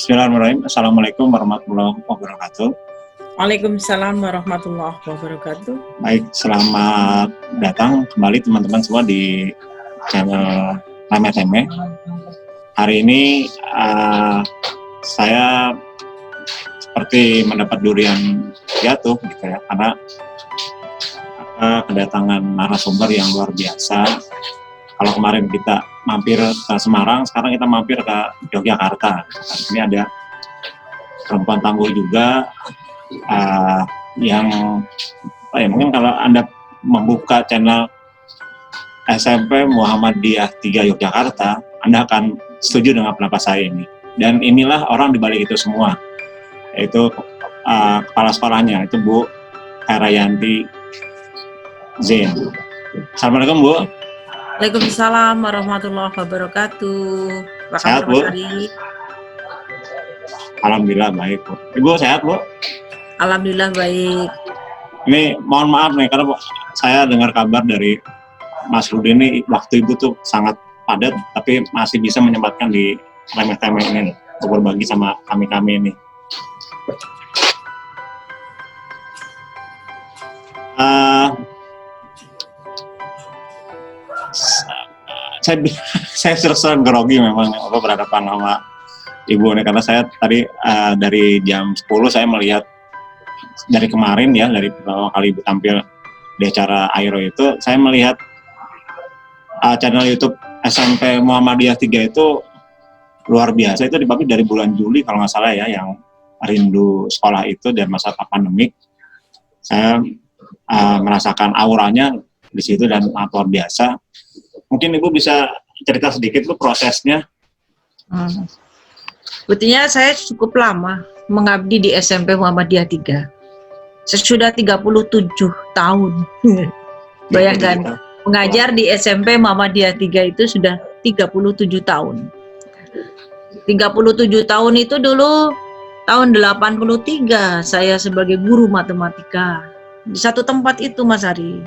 Bismillahirrahmanirrahim. Assalamualaikum warahmatullahi wabarakatuh. Waalaikumsalam warahmatullahi wabarakatuh. Baik, selamat datang kembali teman-teman semua di channel Remeh-Temeh. Hari ini saya seperti mendapat durian jatuh gitu ya, karena kedatangan narasumber yang luar biasa. Kalau kemarin kita mampir ke Semarang, sekarang kita mampir ke Yogyakarta. Ini ada perempuan tangguh juga yang mungkin kalau Anda membuka channel SMP Muhammadiyah 3 Yogyakarta, Anda akan setuju dengan pendapat saya ini. Dan inilah orang di balik itu semua, yaitu kepala sekolahnya, itu Bu Herayanti Zain. Assalamualaikum Bu. Waalaikumsalam warahmatullahi wabarakatuh. Apa Sehat, kabar Bu? Mas Ari? Alhamdulillah baik Bu. Ibu sehat Bu? Alhamdulillah baik. Ini mohon maaf nih, karena saya dengar kabar dari Mas Rudi ini waktu Ibu tuh sangat padat, tapi masih bisa menyempatkan di Remeh-Temeh ini untuk berbagi sama kami-kami ini. Saya serasa grogi memang berhadapan sama Ibu nih, karena saya tadi dari jam 10 saya melihat dari kemarin ya, dari pertama kali Ibu tampil di acara Airo itu, saya melihat channel YouTube SMP Muhammadiyah 3 itu luar biasa. Itu dipublish dari bulan Juli kalau nggak salah ya, yang rindu sekolah itu dan masa pandemik. Saya merasakan auranya di situ dan luar biasa. Mungkin Ibu bisa cerita sedikit Bu prosesnya. Sebetulnya saya cukup lama mengabdi di SMP Muhammadiyah 3. Saya sudah 37 tahun. Bayangkan, mengajar di SMP Muhammadiyah 3 itu sudah 37 tahun. 37 tahun itu dulu tahun 83 saya sebagai guru matematika di satu tempat itu Mas Ari.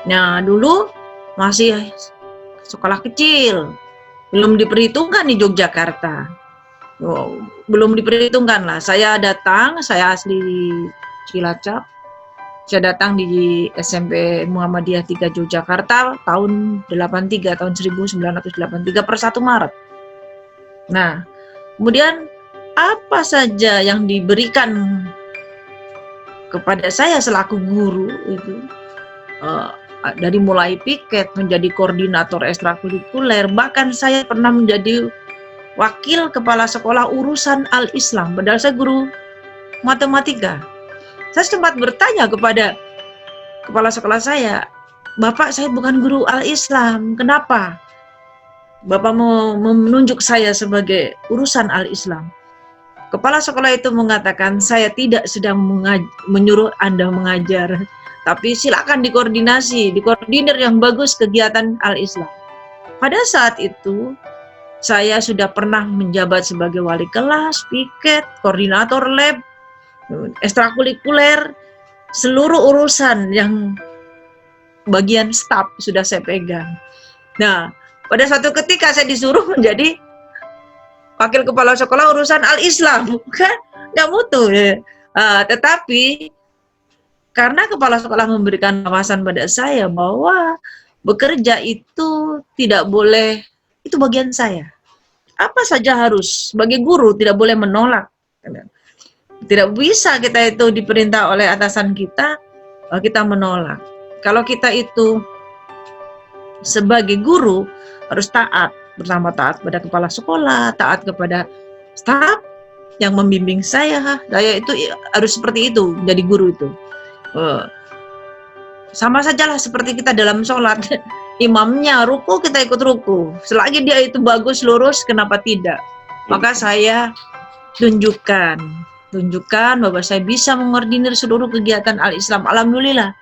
Nah dulu masih sekolah kecil, belum diperhitungkan di Yogyakarta. Belum diperhitungkan lah. Saya datang, saya asli Cilacap. Saya datang di SMP Muhammadiyah 3 Yogyakarta tahun 83, tahun 1983 per 1 Maret. Nah, kemudian apa saja yang diberikan kepada saya selaku guru itu, dari mulai piket menjadi koordinator ekstrakurikuler, bahkan saya pernah menjadi wakil kepala sekolah urusan Al-Islam, padahal saya guru matematika. Saya sempat bertanya kepada kepala sekolah saya, Bapak saya bukan guru Al-Islam, kenapa Bapak mau menunjuk saya sebagai urusan Al-Islam? Kepala sekolah itu mengatakan, saya tidak sedang menyuruh Anda mengajar, tapi silakan dikoordinir yang bagus kegiatan Al-Islam. Pada saat itu, saya sudah pernah menjabat sebagai wali kelas, piket, koordinator lab, ekstrakurikuler, seluruh urusan yang bagian staf sudah saya pegang. Nah, pada suatu ketika saya disuruh menjadi wakil kepala sekolah urusan Al-Islam, kan nggak mutu ya. Tetapi karena kepala sekolah memberikan wawasan pada saya bahwa bekerja itu tidak boleh, itu bagian saya. Apa saja harus, sebagai guru tidak boleh menolak. Tidak bisa kita itu diperintah oleh atasan kita menolak. Kalau kita itu sebagai guru harus taat, pertama taat pada kepala sekolah, taat kepada staf yang membimbing saya. Saya itu harus seperti itu, jadi guru itu. Sama sajalah seperti kita dalam sholat, imamnya ruku kita ikut ruku, selagi dia itu bagus lurus kenapa tidak. Maka saya tunjukkan bahwa saya bisa mengordinir seluruh kegiatan Al-Islam. Alhamdulillah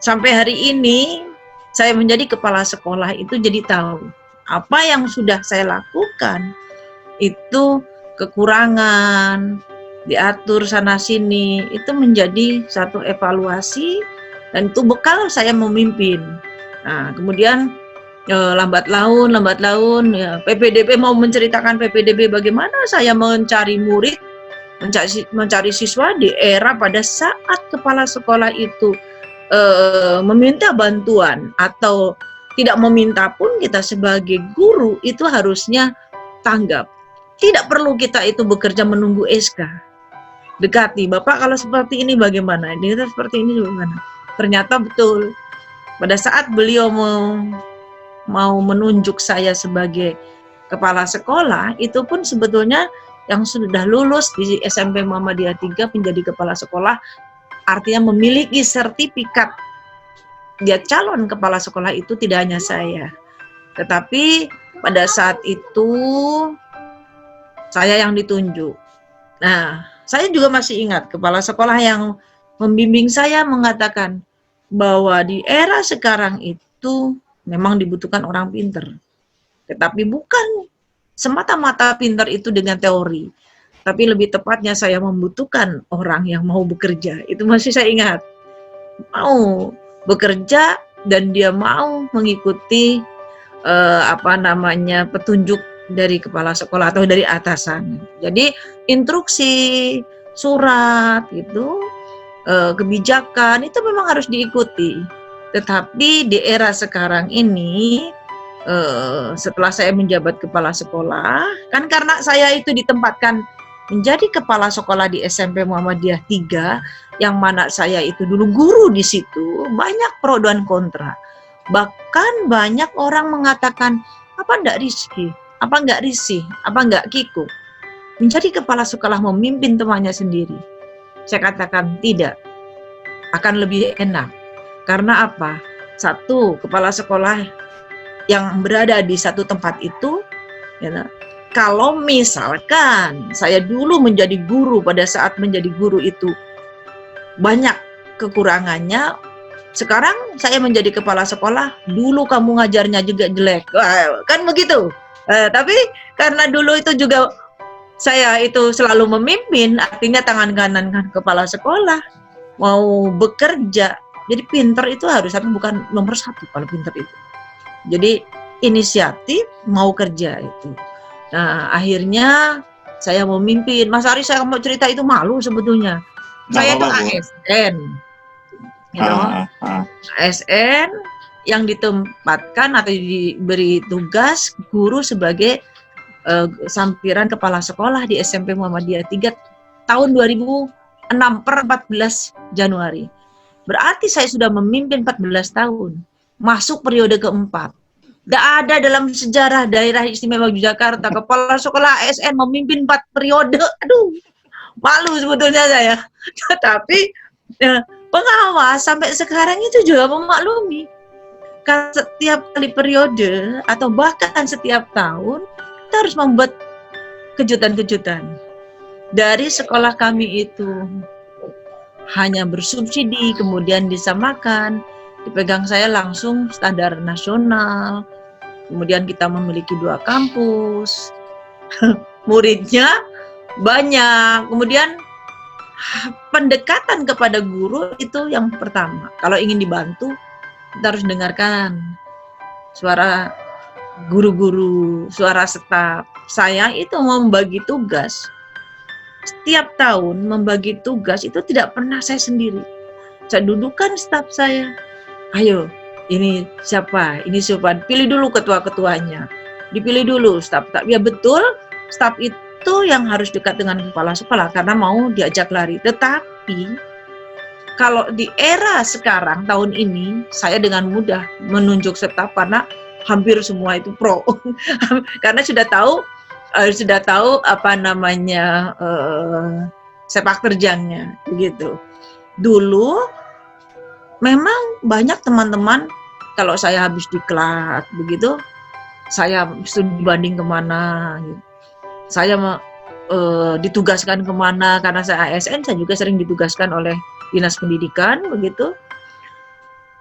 sampai hari ini saya menjadi kepala sekolah itu jadi tahu apa yang sudah saya lakukan itu kekurangan, diatur sana sini, itu menjadi satu evaluasi dan itu bekal saya memimpin. Nah, kemudian lambat laun ya PPDB mau menceritakan PPDB bagaimana saya mencari murid, mencari siswa di era pada saat kepala sekolah itu meminta bantuan atau tidak meminta pun kita sebagai guru itu harusnya tanggap. Tidak perlu kita itu bekerja menunggu SK. Dekati, Bapak kalau seperti ini bagaimana? Dia seperti ini bagaimana? Ternyata betul. Pada saat beliau mau menunjuk saya sebagai kepala sekolah, itu pun sebetulnya yang sudah lulus di SMP Muhammadiyah 3 menjadi kepala sekolah, artinya memiliki sertifikat dia calon kepala sekolah itu tidak hanya saya. Tetapi pada saat itu saya yang ditunjuk. Nah, saya juga masih ingat kepala sekolah yang membimbing saya mengatakan bahwa di era sekarang itu memang dibutuhkan orang pintar. Tetapi bukan semata-mata pintar itu dengan teori. Tapi lebih tepatnya saya membutuhkan orang yang mau bekerja. Itu masih saya ingat. Mau bekerja dan dia mau mengikuti petunjuk dari kepala sekolah atau dari atasan. Jadi instruksi, surat itu, kebijakan itu memang harus diikuti. Tetapi di era sekarang ini, setelah saya menjabat kepala sekolah, kan karena saya itu ditempatkan menjadi kepala sekolah di SMP Muhammadiyah 3, yang mana saya itu dulu guru di situ, banyak pro dan kontra. Bahkan banyak orang mengatakan, apa enggak risih, apa enggak kikuk menjadi kepala sekolah memimpin temannya sendiri. Saya katakan tidak, akan lebih enak. Karena apa? Satu, kepala sekolah yang berada di satu tempat itu, ya, kalau misalkan saya dulu menjadi guru, pada saat menjadi guru itu banyak kekurangannya, sekarang saya menjadi kepala sekolah, dulu kamu ngajarnya juga jelek. Kan begitu. Tapi karena dulu itu juga saya itu selalu memimpin, artinya tangan kanan kan kepala sekolah, mau bekerja. Jadi pinter itu harus, tapi bukan nomor satu kalau pinter itu. Jadi inisiatif mau kerja itu. Nah, akhirnya saya memimpin. Mas Ari, saya mau cerita itu malu sebetulnya. Saya itu ASN. ASN yang ditempatkan atau diberi tugas guru sebagai sampiran kepala sekolah di SMP Muhammadiyah 3 tahun 2006 per 14 Januari. Berarti saya sudah memimpin 14 tahun. Masuk periode keempat. Tidak ada dalam sejarah daerah istimewa Yogyakarta kepala sekolah ASN memimpin 4 periode. Aduh, malu sebetulnya saya. Tetapi pengawas sampai sekarang itu juga memaklumi. Karena setiap kali periode atau bahkan setiap tahun kita harus membuat kejutan-kejutan. Dari sekolah kami itu hanya bersubsidi, kemudian disamakan, dipegang saya langsung standar nasional. Kemudian kita memiliki 2 kampus, muridnya banyak. Kemudian pendekatan kepada guru itu yang pertama. Kalau ingin dibantu, kita harus dengarkan suara guru-guru, suara staf. Saya itu membagi tugas. Setiap tahun membagi tugas itu tidak pernah saya sendiri. Saya dudukkan staf saya. Ayo, ini siapa? Ini siapa? Pilih dulu ketua-ketuanya. Dipilih dulu staf. Ya betul, staf itu yang harus dekat dengan kepala sekolah karena mau diajak lari. Tetapi kalau di era sekarang tahun ini saya dengan mudah menunjuk staf karena hampir semua itu pro. Karena sudah tahu sepak terjangnya begitu. Dulu memang banyak teman-teman kalau saya habis diklat begitu, saya studi banding kemana, gitu. Saya ditugaskan kemana karena saya ASN, saya juga sering ditugaskan oleh dinas pendidikan begitu.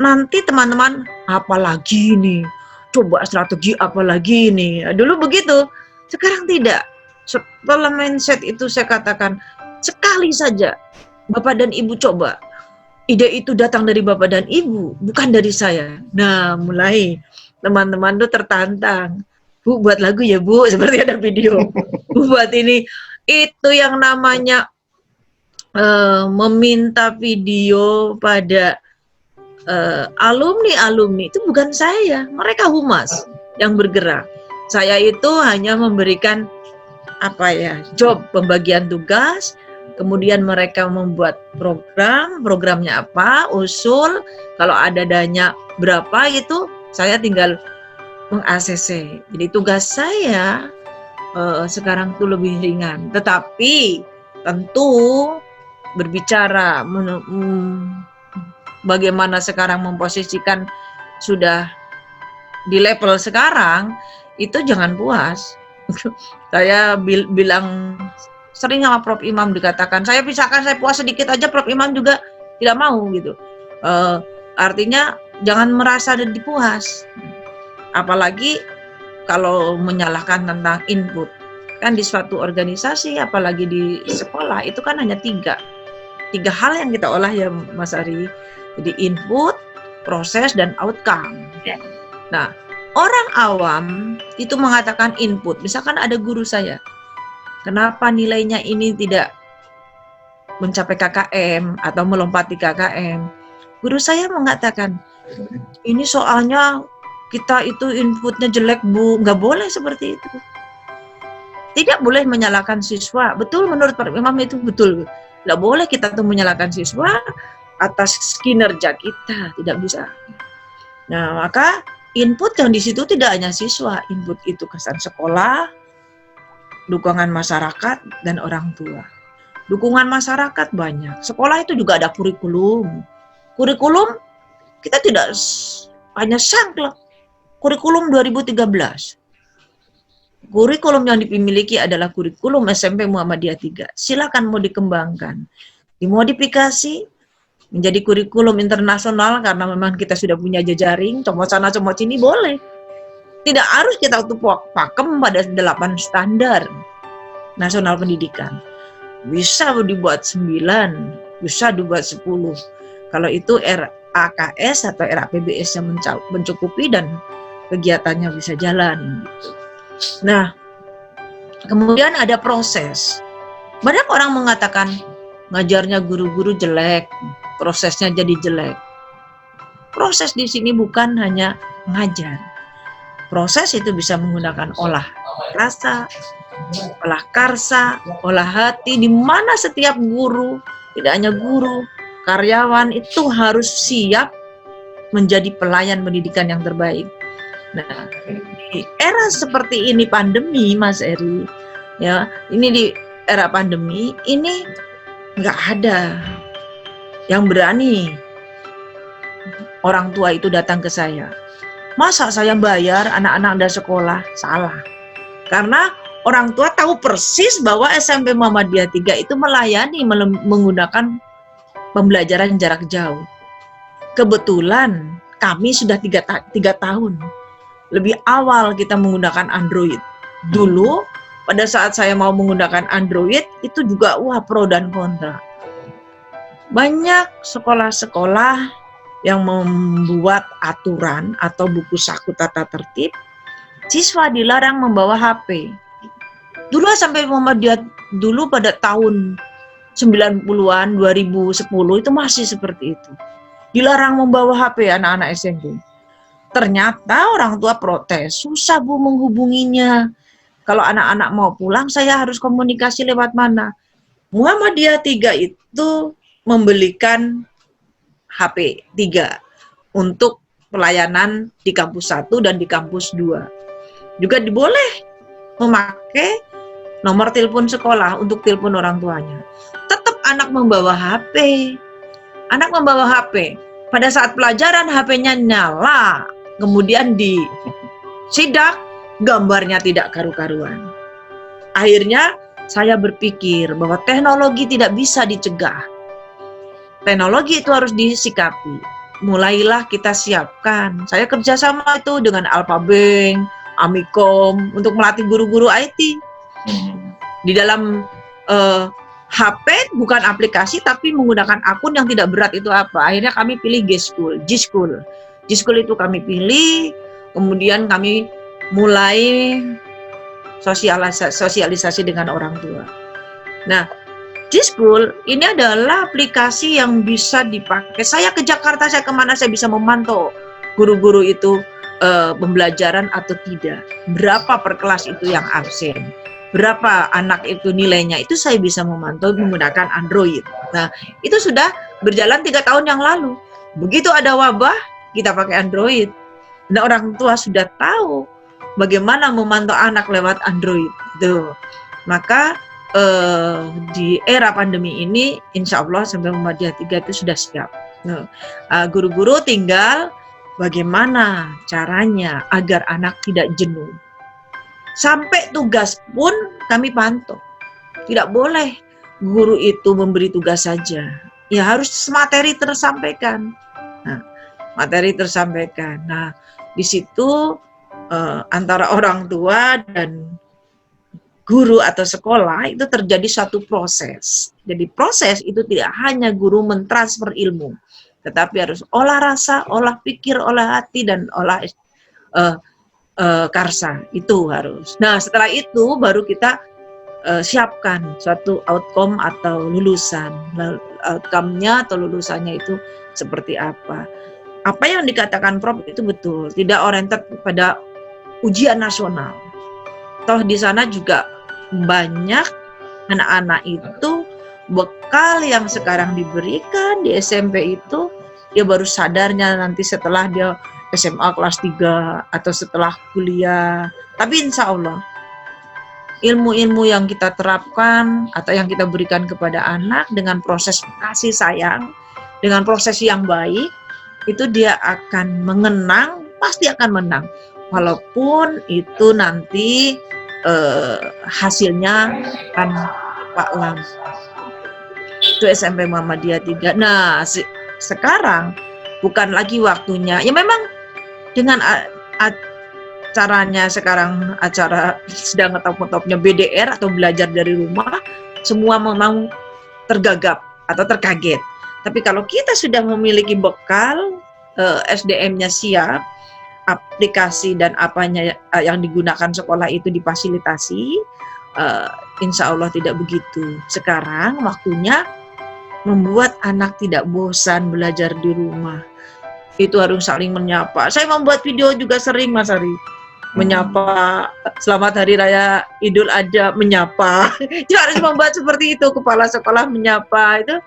Nanti teman-teman apa lagi nih? Coba strategi apa lagi nih? Dulu begitu, sekarang tidak. Setelah mindset itu saya katakan sekali saja Bapak dan Ibu coba. Ide itu datang dari Bapak dan Ibu, bukan dari saya. Nah, mulai teman-teman tuh tertantang. Bu, buat lagu ya Bu, seperti ada video. Bu, buat ini. Itu yang namanya meminta video pada alumni-alumni itu bukan saya, mereka humas yang bergerak. Saya itu hanya memberikan job, pembagian tugas, kemudian mereka membuat programnya apa, usul, kalau ada dana berapa itu saya tinggal meng-ACC. Jadi tugas saya sekarang tuh lebih ringan, tetapi tentu berbicara bagaimana sekarang memposisikan sudah di level sekarang, itu jangan puas. Saya bilang sering sama Prof Imam dikatakan, saya pisahkan, saya puas sedikit aja, Prof Imam juga tidak mau gitu. Artinya jangan merasa dipuas. Apalagi kalau menyalahkan tentang input. Kan di suatu organisasi, apalagi di sekolah, itu kan hanya tiga hal yang kita olah ya Mas Ari. Jadi input, proses, dan outcome. Nah, orang awam itu mengatakan input. Misalkan ada guru saya, kenapa nilainya ini tidak mencapai KKM atau melompati KKM? Guru saya mengatakan, ini soalnya kita itu inputnya jelek Bu, nggak boleh seperti itu. Tidak boleh menyalahkan siswa. Betul, menurut Pak Imam itu betul. Nggak boleh kita tuh menyalahkan siswa atas kinerja kita, tidak bisa. Nah, maka input yang di situ tidak hanya siswa, input itu kesan sekolah, dukungan masyarakat, dan orang tua. Dukungan masyarakat banyak. Sekolah itu juga ada kurikulum. Kurikulum kita tidak hanya saklek. Kurikulum 2013. Kurikulum yang dimiliki adalah kurikulum SMP Muhammadiyah 3. Silakan mau dikembangkan, dimodifikasi menjadi kurikulum internasional karena memang kita sudah punya jejaring, comot sana comot sini boleh. Tidak harus kita untuk pakem pada 8 standar nasional pendidikan. Bisa dibuat 9, bisa dibuat 10. Kalau itu RAKS atau RAPBS yang mencukupi dan kegiatannya bisa jalan. Nah, kemudian ada proses. Banyak orang mengatakan ngajarnya guru-guru jelek, prosesnya jadi jelek. Proses di sini bukan hanya mengajar. Proses itu bisa menggunakan olah rasa, olah karsa, olah hati, di mana setiap guru, tidak hanya guru, karyawan itu harus siap menjadi pelayan pendidikan yang terbaik. Nah, di era seperti ini pandemi, Mas Eri, ya, ini di era pandemi ini nggak ada yang berani orang tua itu datang ke saya. Masa saya bayar anak-anak Anda sekolah? Salah. Karena orang tua tahu persis bahwa SMP Muhammadiyah 3 itu melayani menggunakan pembelajaran jarak jauh. Kebetulan kami sudah 3 tahun. Lebih awal kita menggunakan Android. Dulu pada saat saya mau menggunakan Android itu juga pro dan kontra. Banyak sekolah-sekolah yang membuat aturan atau buku saku tata tertib, siswa dilarang membawa HP. Dulu sampai Muhammadiyah dulu pada tahun 90-an, 2010 itu masih seperti itu. Dilarang membawa HP anak-anak SMP. Ternyata orang tua protes, susah Bu menghubunginya. Kalau anak-anak mau pulang, saya harus komunikasi lewat mana? Muhammadiyah 3 itu membelikan HP 3 untuk pelayanan di kampus 1 dan di kampus 2. Juga diboleh memakai nomor telepon sekolah untuk telepon orang tuanya. Tetap anak membawa HP. Anak membawa HP. Pada saat pelajaran HP-nya nyala. Kemudian di sidak, gambarnya tidak karu-karuan. Akhirnya saya berpikir bahwa teknologi tidak bisa dicegah. Teknologi itu harus disikapi. Mulailah kita siapkan. Saya kerjasama itu dengan Alphabank, Amikom untuk melatih guru-guru IT. Di dalam HP bukan aplikasi tapi menggunakan akun yang tidak berat itu apa? Akhirnya kami pilih G-School. G-School itu kami pilih, Kemudian kami mulai sosialisasi dengan orang tua. Nah, G-School ini adalah aplikasi yang bisa dipakai. Saya ke Jakarta, saya kemana, saya bisa memantau guru-guru itu pembelajaran atau tidak. Berapa per kelas itu yang absen. Berapa anak itu nilainya, itu saya bisa memantau menggunakan Android. Nah, itu sudah berjalan 3 tahun yang lalu. Begitu ada wabah, kita pakai Android. Nah, orang tua sudah tahu bagaimana memantau anak lewat Android. Tuh. Maka di era pandemi ini, insya Allah sampai Muhammadiyah 3 itu sudah siap. Nah, guru-guru tinggal bagaimana caranya agar anak tidak jenuh. Sampai tugas pun kami pantau. Tidak boleh guru itu memberi tugas saja. Ya harus materi tersampaikan. Nah, materi tersampaikan. Nah, di situ antara orang tua dan guru atau sekolah itu terjadi satu proses. Jadi proses itu tidak hanya guru mentransfer ilmu, tetapi harus olah rasa, olah pikir, olah hati, dan olah karsa. Itu harus. Nah, setelah itu baru kita siapkan suatu outcome atau lulusan. Outcome-nya atau lulusannya itu seperti apa. Apa yang dikatakan Prof itu betul, tidak oriented pada ujian nasional. Toh di sana juga banyak anak-anak itu bekal yang sekarang diberikan di SMP itu, dia baru sadarnya nanti setelah dia SMA kelas 3 atau setelah kuliah. Tapi insya Allah ilmu-ilmu yang kita terapkan atau yang kita berikan kepada anak dengan proses kasih sayang, dengan proses yang baik, itu dia akan mengenang, pasti akan menang. Walaupun itu nanti hasilnya kan Pak Lam. Itu SMP Muhammadiyah 3. Nah, sekarang bukan lagi waktunya. Ya memang dengan acaranya sekarang, acara sedang ngetop-ngetopnya BDR atau belajar dari rumah, semua memang tergagap atau terkaget. Tapi kalau kita sudah memiliki bekal, SDM-nya siap, aplikasi dan apanya yang digunakan sekolah itu difasilitasi, insya Allah tidak begitu. Sekarang waktunya membuat anak tidak bosan belajar di rumah. Itu harus saling menyapa. Saya membuat video juga sering, Mas Ari. Menyapa, selamat Hari Raya Idul Adha, menyapa. Juga harus membuat seperti itu, kepala sekolah menyapa. Itu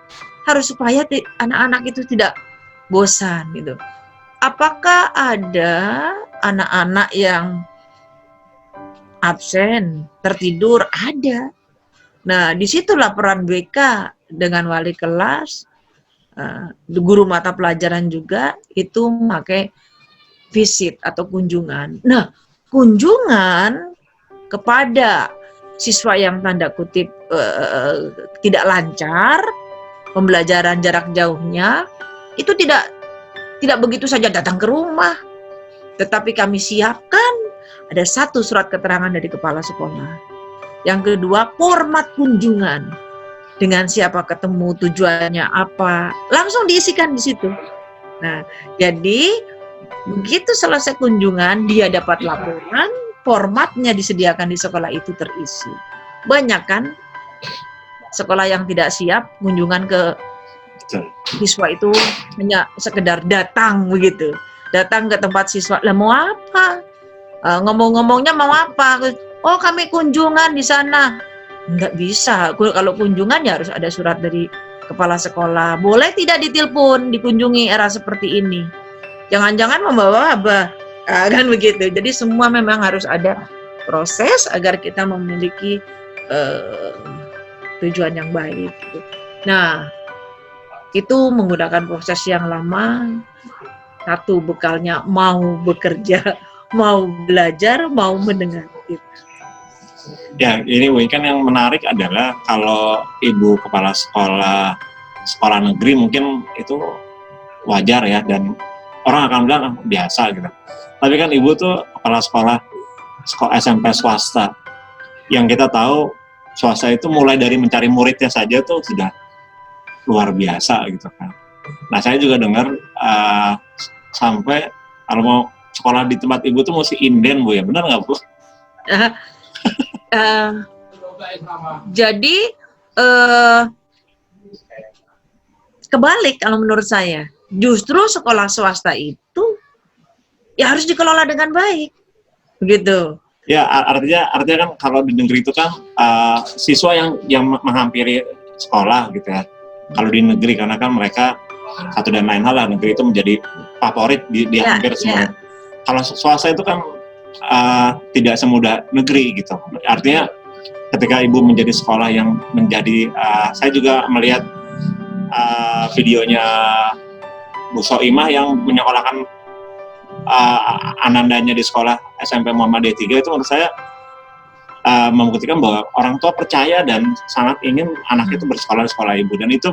harus supaya anak-anak itu tidak bosan gitu. Apakah ada anak-anak yang absen, tertidur? Ada. Nah, disitulah peran BK dengan wali kelas, guru mata pelajaran juga, itu memakai visit atau kunjungan. Nah, kunjungan kepada siswa yang tanda kutip tidak lancar, pembelajaran jarak jauhnya, itu tidak begitu saja datang ke rumah, tetapi kami siapkan ada satu surat keterangan dari kepala sekolah. Yang kedua, format kunjungan. Dengan siapa ketemu, tujuannya apa, langsung diisikan di situ. Nah, jadi begitu selesai kunjungan, dia dapat laporan, formatnya disediakan di sekolah itu terisi. Banyak kan sekolah yang tidak siap kunjungan ke siswa itu hanya sekedar datang begitu, datang ke tempat siswa. Lah mau apa? Ngomong-ngomongnya mau apa? Oh kami kunjungan di sana. Nggak bisa. Kalau kunjungan ya harus ada surat dari kepala sekolah. Boleh tidak ditelepon dikunjungi era seperti ini? Jangan-jangan membawa wabah, kan begitu. Jadi semua memang harus ada proses agar kita memiliki tujuan yang baik. Gitu. Nah, itu menggunakan proses yang lama. Satu, bekalnya mau bekerja, mau belajar, mau mendengar. Gitu. Ya, ini kan yang menarik adalah kalau ibu kepala sekolah negeri mungkin itu wajar ya, dan orang akan bilang biasa gitu. Tapi kan ibu tuh kepala sekolah SMP swasta, yang kita tahu swasta itu mulai dari mencari muridnya saja tuh sudah luar biasa gitu kan. Nah saya juga dengar sampai kalau mau sekolah di tempat ibu tuh mesti inden Bu ya, benar nggak Bu? Eh, jadi eh, kebalik kalau menurut saya, justru sekolah swasta itu ya harus dikelola dengan baik, begitu. Ya artinya kan kalau di negeri itu kan siswa yang menghampiri sekolah gitu ya. Kalau di negeri karena kan mereka satu dan lain hal lah, negeri itu menjadi favorit di hampir semua. Kalau swasta itu kan tidak semudah negeri gitu. Artinya ketika ibu menjadi sekolah yang menjadi, saya juga melihat videonya Bu Soimah yang menyekolahkan anandanya di sekolah SMP Muhammadiyah 3, itu menurut saya membuktikan bahwa orang tua percaya dan sangat ingin anak itu bersekolah di sekolah ibu, dan itu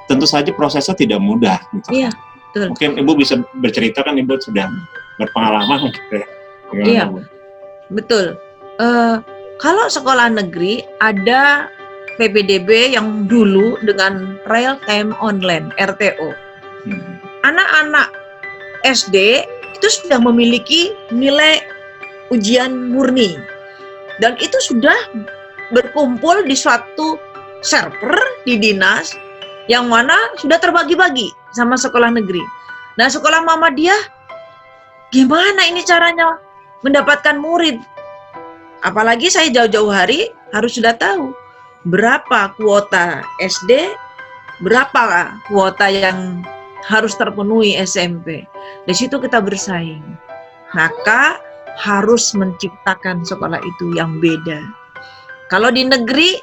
tentu saja prosesnya tidak mudah gitu. Iya, betul. Mungkin ibu bisa bercerita, kan ibu sudah berpengalaman gitu ya. Iya, betul. Kalau sekolah negeri ada PPDB yang dulu dengan real time online RTO. Anak-anak SD itu sudah memiliki nilai ujian murni, dan itu sudah berkumpul di suatu server di dinas yang mana sudah terbagi-bagi sama sekolah negeri. Nah, sekolah Muhammadiyah gimana ini caranya mendapatkan murid? Apalagi saya jauh-jauh hari harus sudah tahu berapa kuota SD, berapa kuota yang harus terpenuhi SMP. Di situ kita bersaing. Maka harus menciptakan sekolah itu yang beda. Kalau di negeri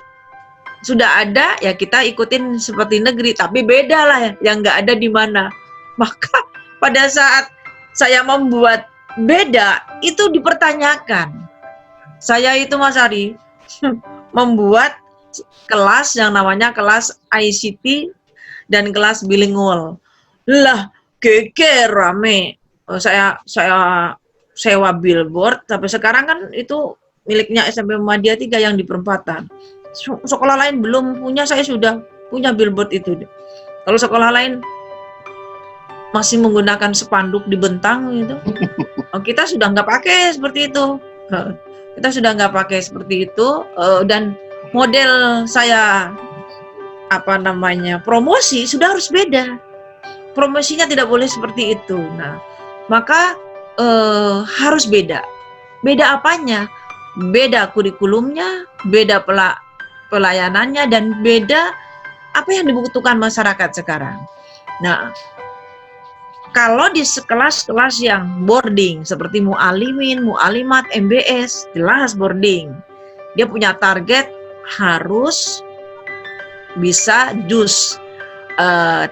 sudah ada, ya kita ikutin seperti negeri, tapi beda lah yang nggak ada di mana. Maka pada saat saya membuat beda, itu dipertanyakan. Saya itu Mas Ari membuat kelas yang namanya kelas ICT dan kelas bilingual. Lah, geger rame. Saya sewa billboard, sampai sekarang kan itu miliknya SMP Muhammadiyah 3 yang di perempatan. Sekolah lain belum punya, saya sudah punya billboard itu. Kalau sekolah lain masih menggunakan spanduk dibentang gitu, kita sudah nggak pakai seperti itu. Kita sudah nggak pakai seperti itu, dan model saya promosi sudah harus beda. Promosinya tidak boleh seperti itu. Nah, maka harus beda. Beda apanya? Beda kurikulumnya, beda pelayanannya, dan beda apa yang dibutuhkan masyarakat sekarang. Nah, kalau di kelas-kelas yang boarding seperti mu'alimin, mu'alimat, MBS, jelas boarding. Dia punya target harus bisa juz 30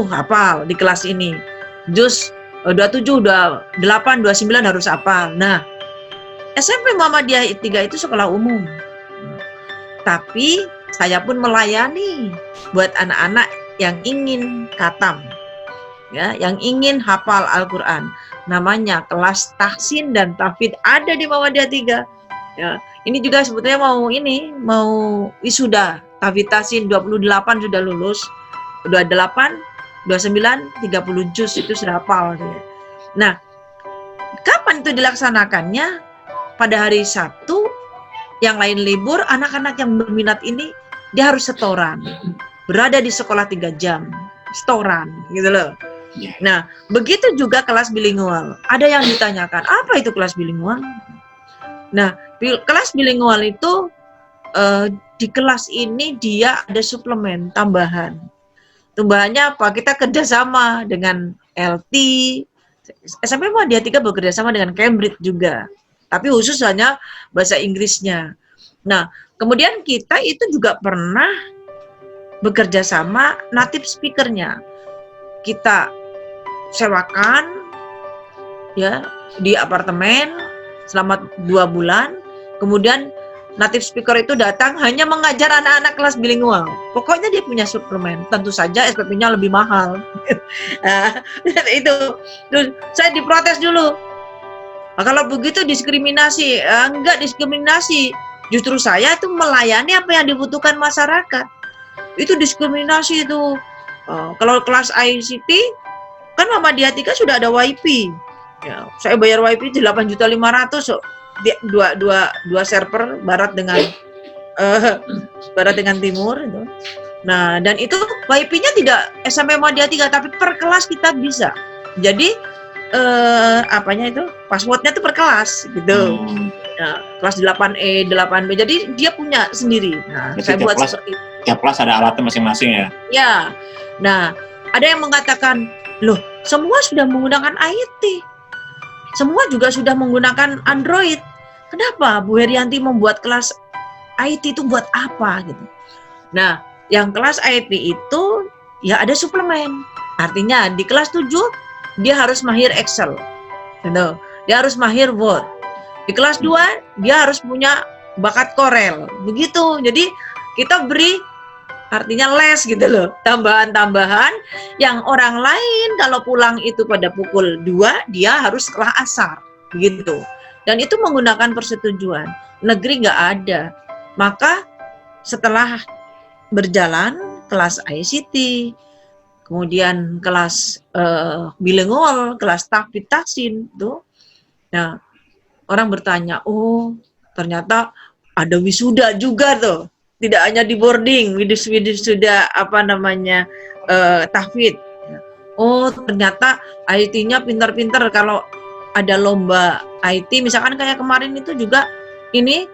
hafal di kelas ini. Juz 27, 28, 29 harus hafal. Nah, SMP Muhammadiyah 3 itu sekolah umum. Tapi saya pun melayani buat anak-anak yang ingin khatam, ya, yang ingin hafal Al-Quran. Namanya kelas tahsin dan tahfidz ada di Muhammadiyah 3. Ya, ini juga sebetulnya mau wisuda. Tahfidz tahsin 28 sudah lulus, 28, 29, 30 juz itu sudah hafal. Nah, kapan itu dilaksanakannya? Pada hari Sabtu, yang lain libur, anak-anak yang berminat ini dia harus setoran, berada di sekolah 3 jam, setoran gitu loh. Nah, begitu juga kelas bilingual. Ada yang ditanyakan, apa itu kelas bilingual? Nah, kelas bilingual itu di kelas ini dia ada suplemen tambahan. Tambahannya apa? Kita kerjasama dengan LT, SMP Muhammadiyah 3 bekerjasama dengan Cambridge juga, tapi khusus hanya bahasa Inggrisnya. Nah, kemudian kita itu juga pernah bekerja sama native speakernya. Kita sewakan ya di apartemen selama 2 bulan. Kemudian native speaker itu datang hanya mengajar anak-anak kelas bilingual. Pokoknya dia punya suplemen. Tentu saja SPP-nya lebih mahal. Itu saya diprotes dulu. Nah, kalau begitu diskriminasi. Enggak diskriminasi. Justru saya itu melayani apa yang dibutuhkan masyarakat. Itu diskriminasi itu. Kalau kelas ICT kan Muhammadiyah 3 sudah ada WiFi. Ya, saya bayar WiFi 8.500.000 so. Dua server barat dengan barat dengan timur itu. Nah, dan itu WiFi-nya tidak SMP Muhammadiyah 3 tapi per kelas kita bisa. Jadi apanya itu? Passwordnya itu per kelas gitu. Nah, kelas 8E, 8B. Jadi dia punya sendiri. Nah, jadi saya buat kelas, seperti itu. tiap kelas ada alatnya masing-masing ya. Ya. Nah, ada yang mengatakan, "Loh, semua sudah menggunakan IT. Semua juga sudah menggunakan Android. Kenapa Bu Herianti membuat kelas IT itu buat apa?" gitu. Nah, yang kelas IT itu ya ada suplemen. Artinya di kelas 7 dia harus mahir Excel. Gitu. Dia harus mahir Word. Di kelas 2 dia harus punya bakat Corel. Begitu. Jadi kita beri artinya les gitu loh. Tambahan-tambahan yang orang lain kalau pulang itu pada pukul 2 dia harus setelah asar. Begitu. Dan itu menggunakan persetujuan. Negeri nggak ada. Maka setelah berjalan kelas ICT, kemudian kelas bilingual, kelas tahfidz tahsin tuh. Nah, orang bertanya, "Oh, ternyata ada wisuda juga tuh. Tidak hanya di boarding, wisuda apa namanya tahfidz. Oh, ternyata IT-nya pintar-pintar kalau ada lomba IT, misalkan kayak kemarin itu juga ini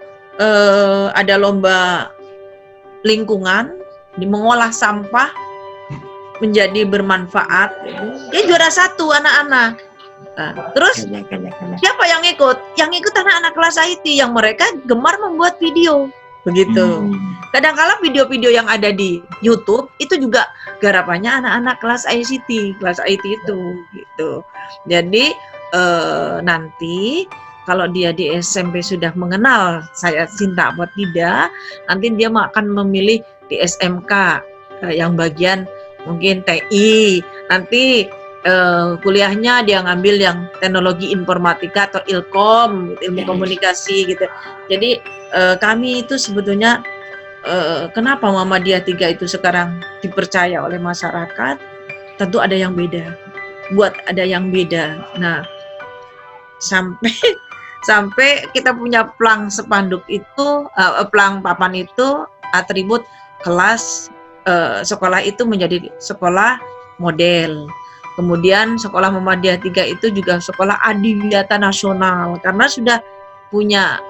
ada lomba lingkungan, mengolah sampah menjadi bermanfaat. Dia juara 1 anak-anak. Nah, terus siapa yang ikut? Yang ikut anak-anak kelas IT yang mereka gemar membuat video. Begitu. Kadang-kala video-video yang ada di YouTube itu juga garapannya anak-anak kelas ICT, kelas IT itu gitu. Jadi nanti kalau dia di SMP sudah mengenal saya cinta apa tidak, nanti dia akan memilih di SMK yang bagian mungkin TI. Nanti kuliahnya dia ngambil yang teknologi informatika atau ilkom, ilmu komunikasi gitu. Jadi kami itu sebetulnya kenapa Muhammadiyah 3 itu sekarang dipercaya oleh masyarakat, tentu ada yang beda. Buat ada yang beda. Nah, sampai kita punya plang spanduk itu, plang papan itu atribut kelas sekolah itu menjadi sekolah model. Kemudian sekolah Muhammadiyah 3 itu juga sekolah adiwiyata nasional karena sudah punya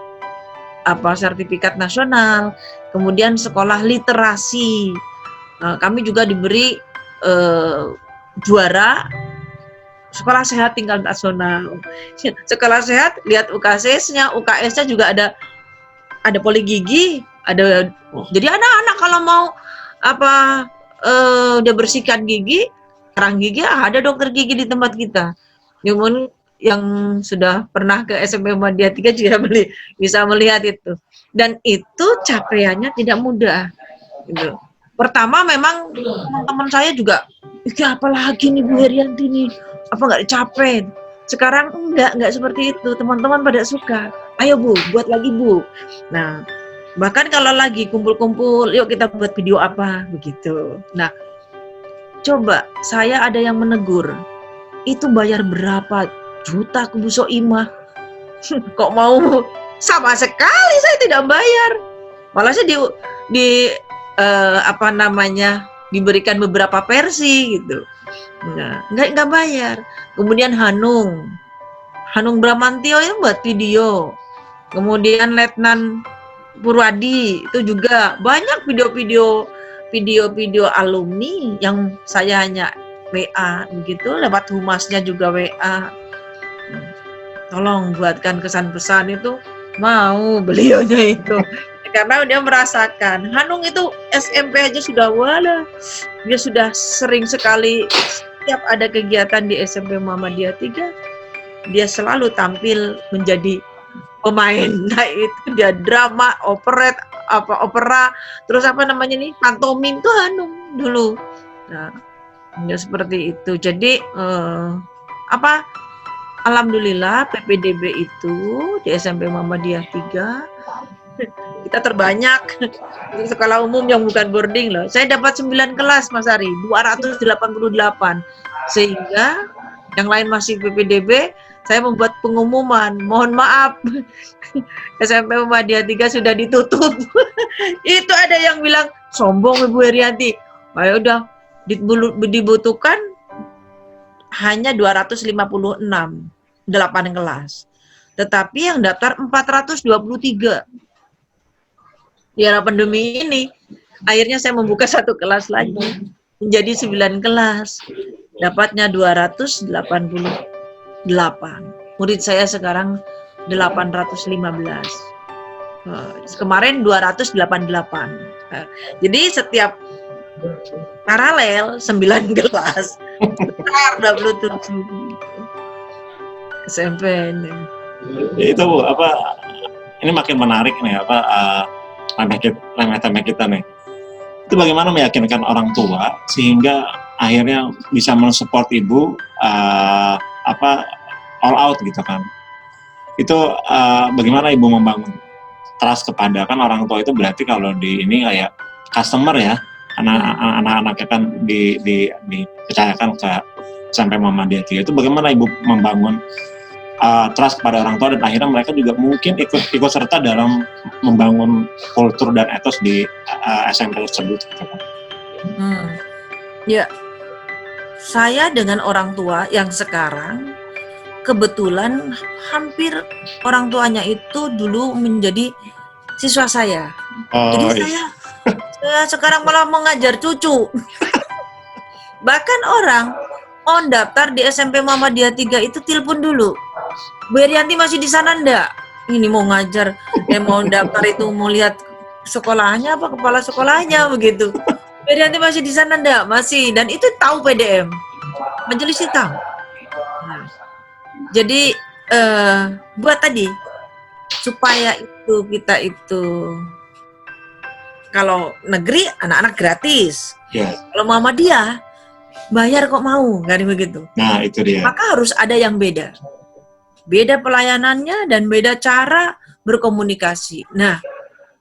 sertifikat nasional. Kemudian sekolah literasi. Kami juga diberi juara sekolah sehat tingkat nasional. Sekolah sehat, lihat UKSS-nya, UKS-nya juga ada poli gigi, ada. Jadi anak-anak kalau mau udah bersihkan gigi, kerang gigi, ada dokter gigi di tempat kita. Namun yang sudah pernah ke SMP Muhammadiyah 3 juga bisa melihat itu. Dan itu capaiannya tidak mudah. Gitu. Pertama memang teman-teman saya juga, apalagi nih Bu Herianti nih, apa nggak dicapai? Sekarang enggak seperti itu. Teman-teman pada suka. Ayo Bu, buat lagi Bu. Nah, bahkan kalau lagi kumpul-kumpul, yuk kita buat video apa, begitu. Nah, coba saya ada yang menegur, itu bayar berapa juta ke Bu Soimah? Kok mau? Sama sekali saya tidak bayar. Malah saya diberikan beberapa versi gitu. Nah, nggak bayar. Kemudian Hanung Bramantio itu buat video. Kemudian Letnan Purwadi itu juga banyak video-video alumni yang saya hanya WA begitu, lewat humasnya juga WA. Tolong buatkan kesan pesan itu, mau beliaunya itu. Karena dia merasakan, Hanung itu SMP aja sudah dia sudah sering sekali setiap ada kegiatan di SMP Muhammadiyah 3, dia selalu tampil menjadi pemain. Nah itu dia drama, opera, terus pantomim tuh Hanung dulu. Nah, ya seperti itu. Jadi alhamdulillah PPDB itu di SMP Muhammadiyah 3 kita terbanyak untuk sekolah umum yang bukan boarding loh. Saya dapat 9 kelas Mas Ari, 288. Sehingga yang lain masih PPDB, saya membuat pengumuman, mohon maaf, SMP Muhammadiyah 3 sudah ditutup. Itu ada yang bilang, sombong Ibu Herianti. Ya udah, dibutuhkan hanya 256, 8 kelas. Tetapi yang daftar 423. Di era pandemi ini, akhirnya saya membuka 1 kelas lagi, menjadi 9 kelas. Dapatnya 288. Murid saya sekarang 815. Kemarin 288. Jadi setiap paralel 9 kelas. Besar 27. SMP ini. Itu Bu, ini makin menarik nih remeh-temeh kita nih. Itu bagaimana meyakinkan orang tua sehingga akhirnya bisa mensupport Ibu all out gitu kan. Itu bagaimana Ibu membangun trust kepada, kan orang tua itu berarti kalau di ini kayak customer ya, anak-anaknya kan dipercayakan ke SMP Muhammadiyah 3. Itu bagaimana Ibu membangun trust kepada orang tua dan akhirnya mereka juga mungkin ikut serta dalam membangun kultur dan etos di SMP tersebut gitu kan. Ya, saya dengan orang tua yang sekarang kebetulan hampir orang tuanya itu dulu menjadi siswa saya. Jadi saya sekarang malah mengajar cucu. Bahkan orang mau daftar di SMP Muhammadiyah 3 itu telepon dulu. Bu Herianti masih di sana enggak? Ini mau ngajar, mau daftar itu mau lihat sekolahnya apa kepala sekolahnya begitu. Bu Herianti masih di sana enggak? Masih, dan itu tahu PDM. Majelis tahu. Nah, jadi buat tadi supaya itu kita itu kalau negeri anak-anak gratis. Kalau Muhammadiyah bayar kok mau, nggak begitu. Nah itu dia. Maka harus ada yang beda. Beda pelayanannya dan beda cara berkomunikasi. Nah,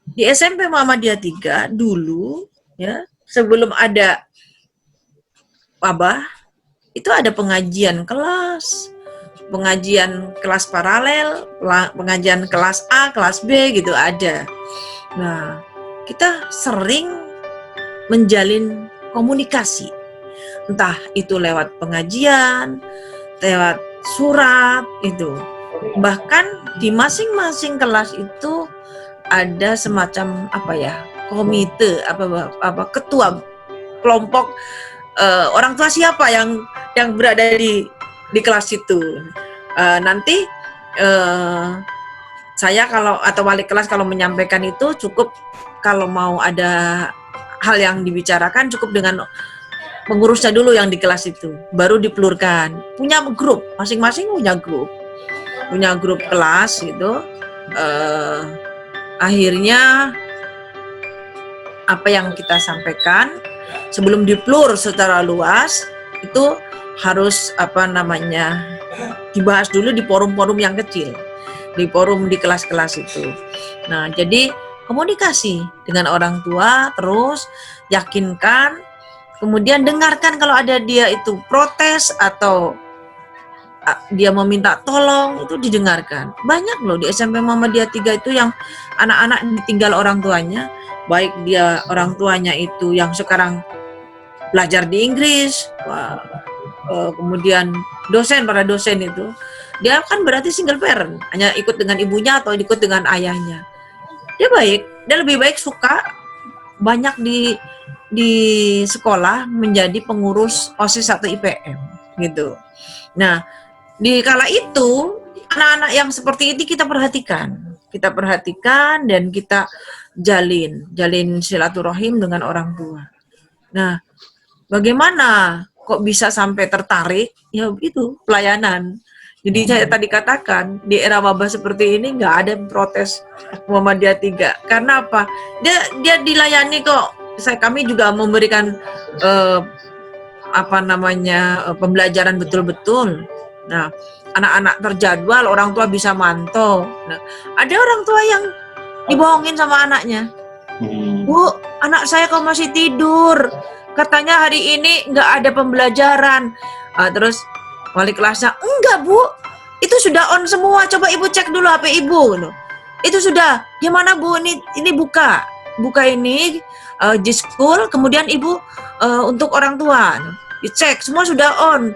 di SMP Muhammadiyah 3 dulu ya, sebelum ada wabah, itu ada pengajian kelas paralel, pengajian kelas A, kelas B gitu ada. Nah, kita sering menjalin komunikasi. Entah itu lewat pengajian, lewat surat itu. Bahkan di masing-masing kelas itu ada semacam komite ketua kelompok orang tua siapa yang berada di kelas itu. Nanti saya atau wali kelas kalau menyampaikan itu cukup, kalau mau ada hal yang dibicarakan cukup dengan pengurusnya dulu yang di kelas itu, baru dipelurkan. Punya grup, masing-masing punya grup kelas gitu. Akhirnya apa yang kita sampaikan sebelum diplur secara luas itu harus dibahas dulu di forum-forum yang kecil, di kelas-kelas itu. Nah, jadi komunikasi dengan orang tua, terus yakinkan, kemudian dengarkan kalau ada dia itu protes atau dia meminta tolong, itu didengarkan. Banyak loh di SMP Muhammadiyah 3 itu yang anak-anak ditinggal orang tuanya, baik dia orang tuanya itu yang sekarang belajar di Inggris, kemudian para dosen itu, dia kan berarti single parent, hanya ikut dengan ibunya atau ikut dengan ayahnya. Dia lebih baik suka banyak di sekolah menjadi pengurus OSIS atau IPM gitu. Nah, di kala itu anak-anak yang seperti ini kita perhatikan dan kita jalin silaturahim dengan orang tua. Nah, bagaimana kok bisa sampai tertarik? Ya itu pelayanan. Jadi saya tadi katakan di era wabah seperti ini nggak ada protes Muhammadiyah 3. Karena apa? Dia dilayani kok. Kami juga memberikan pembelajaran betul-betul. Nah, anak-anak terjadwal, orang tua bisa mantau. Nah, ada orang tua yang dibohongin sama anaknya. Bu, anak saya kok masih tidur. Katanya hari ini nggak ada pembelajaran. Terus wali kelasnya, enggak Bu, Itu sudah on semua, coba ibu cek dulu HP ibu. Itu sudah, gimana bu, ini buka ini G-School, kemudian ibu untuk orang tua, dicek semua sudah on.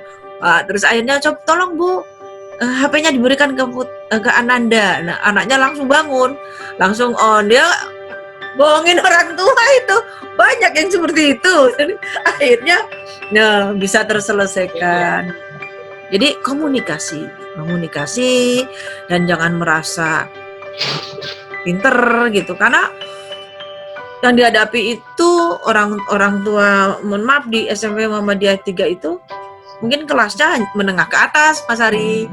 Terus akhirnya coba tolong bu, HP-nya diberikan ke Ananda. Nah, anaknya langsung bangun, langsung on. Dia bohongin orang tua itu, banyak yang seperti itu. Jadi, akhirnya bisa terselesaikan. Jadi komunikasi dan jangan merasa pinter gitu, karena yang dihadapi itu orang tua, mohon maaf, di SMP Muhammadiyah 3 itu mungkin kelasnya menengah ke atas, Mas Ari.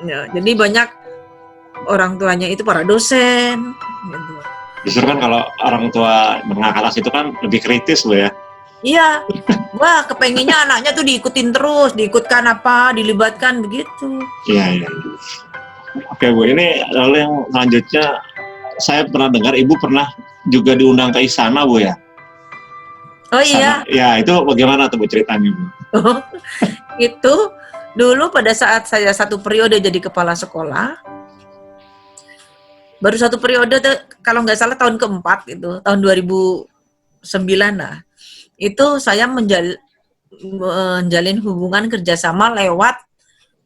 Ya, jadi banyak orang tuanya itu para dosen gitu. Justru kan kalau orang tua menengah ke atas itu kan lebih kritis Bu ya. Iya, wah kepengennya anaknya tuh diikutin terus, diikutkan apa, dilibatkan begitu. Iya. Oke Bu, ini lalu yang selanjutnya saya pernah dengar Ibu pernah juga diundang ke istana Bu ya? Oh iya. Ya, itu bagaimana tuh Bu ceritanya Bu? Itu dulu pada saat saya satu periode jadi kepala sekolah, baru satu periode tuh, kalau nggak salah tahun keempat itu, tahun 2009 lah. Itu saya menjalin hubungan kerjasama lewat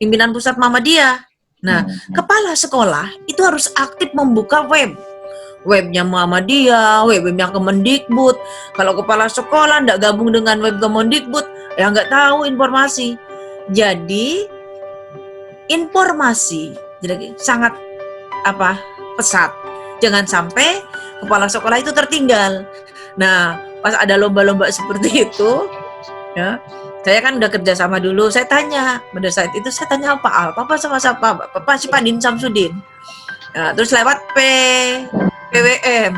pimpinan pusat Muhammadiyah. Nah, kepala sekolah itu harus aktif membuka webnya Muhammadiyah, webnya Kemendikbud. Kalau kepala sekolah nggak gabung dengan web Kemendikbud, ya nggak tahu informasi. Jadi informasi jadi sangat pesat. Jangan sampai kepala sekolah itu tertinggal. Nah, pas ada lomba-lomba seperti itu, ya, saya kan udah kerja sama dulu. Saya tanya pada saat itu, saya tanya Papa sama siapa? Papa si Pak Din Samsudin. Ya, terus lewat PWM.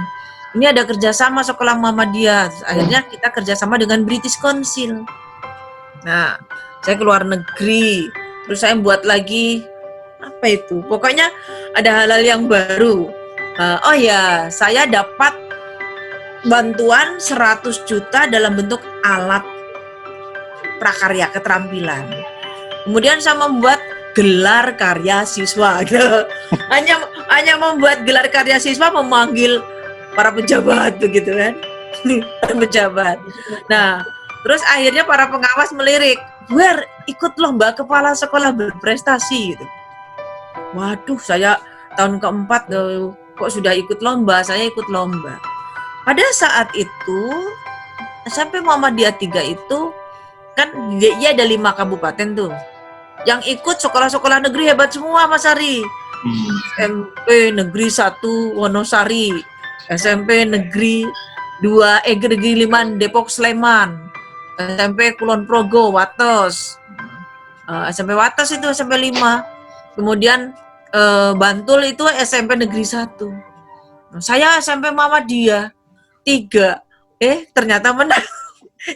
Ini ada kerjasama sekolah Muhammadiyah. Akhirnya kita kerjasama dengan British Council. Nah, saya keluar negeri. Terus saya buat lagi apa itu? Pokoknya ada hal-hal yang baru. Oh ya, saya dapat bantuan 100 juta dalam bentuk alat prakarya keterampilan. Kemudian saya membuat gelar karya siswa. hanya membuat gelar karya siswa, memanggil para pejabat begitu kan. Pejabat. Nah, terus akhirnya para pengawas melirik, "Wer, ikut lomba kepala sekolah berprestasi" gitu. Waduh, saya tahun keempat kok sudah ikut lomba, saya ikut lomba. Pada saat itu, SMP Muhammadiyah 3 itu, kan dia ada 5 kabupaten tuh. Yang ikut sekolah-sekolah negeri hebat semua, Mas Ari. SMP Negeri 1 Wonosari, SMP Negeri 2 Negeri 5 Depok Sleman, SMP Kulon Progo Wates, SMP Wates itu SMP 5. Kemudian Bantul itu SMP Negeri 1. Saya SMP Muhammadiyah 3. Ternyata menang.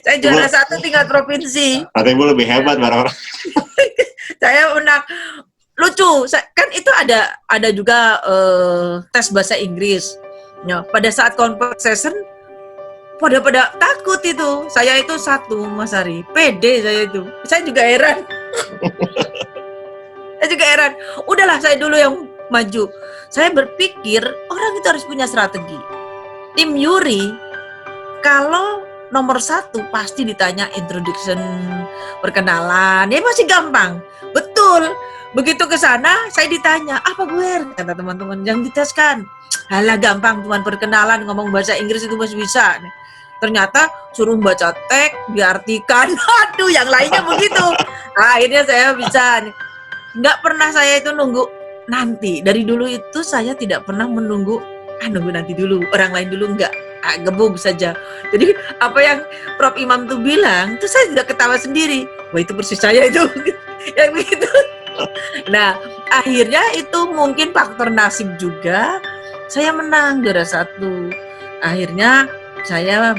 Saya juara 1 tingkat provinsi. Berarti Ibu lebih hebat barang-barang. Saya menang. Lucu, kan itu ada juga tes bahasa Inggris. Ya, pada saat conversation pada takut itu. Saya itu 1, Mas Ari. Pede saya itu. Saya juga heran. Udahlah, saya dulu yang maju. Saya berpikir orang itu harus punya strategi. Tim Yuri, kalau nomor 1 pasti ditanya introduction, perkenalan, ya masih gampang. Betul. Begitu ke sana, saya ditanya, "Apa gue?" Kata teman-teman yang diteskan. "Halah, gampang, cuma perkenalan, ngomong bahasa Inggris itu masih bisa." Ternyata suruh baca teks, diartikan. Aduh, yang lainnya begitu. Akhirnya saya bisa. Nggak pernah saya itu nunggu nanti. Dari dulu itu saya tidak pernah menunggu, nunggu nanti dulu, orang lain dulu, enggak. Gebuk saja. Jadi apa yang Prof Imam tuh bilang, itu saya sudah ketawa sendiri. Wah, itu persis saya itu. Yang begitu. Nah, akhirnya itu mungkin faktor nasib juga. Saya menang juara 1. Akhirnya saya